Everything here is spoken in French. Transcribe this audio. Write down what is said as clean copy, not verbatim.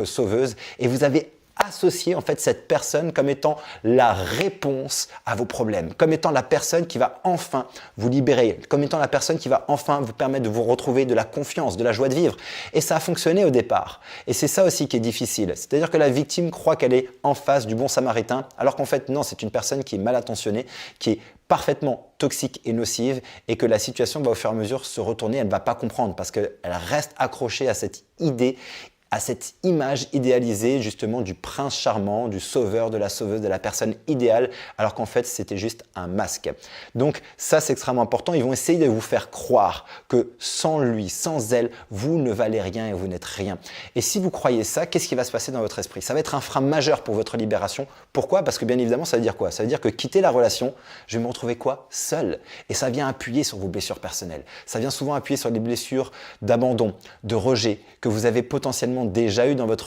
sauveuse et vous avez associé en fait cette personne comme étant la réponse à vos problèmes, comme étant la personne qui va enfin vous libérer, comme étant la personne qui va enfin vous permettre de vous retrouver de la confiance, de la joie de vivre. Et ça a fonctionné au départ. Et c'est ça aussi qui est difficile. C'est-à-dire que la victime croit qu'elle est en face du bon samaritain, alors qu'en fait non, c'est une personne qui est mal intentionnée, qui est parfaitement toxique et nocive et que la situation va au fur et à mesure se retourner, elle ne va pas comprendre parce qu'elle reste accrochée à cette idée, à cette image idéalisée justement du prince charmant, du sauveur, de la sauveuse, de la personne idéale, alors qu'en fait c'était juste un masque. Donc ça c'est extrêmement important, ils vont essayer de vous faire croire que sans lui, sans elle, vous ne valez rien et vous n'êtes rien. Et si vous croyez ça, qu'est-ce qui va se passer dans votre esprit? Ça va être un frein majeur pour votre libération. Pourquoi? Parce que bien évidemment ça veut dire quoi? Ça veut dire que quitter la relation, je vais me retrouver quoi? Seul. Et ça vient appuyer sur vos blessures personnelles. Ça vient souvent appuyer sur les blessures d'abandon, de rejet que vous avez potentiellement déjà eu dans votre vie.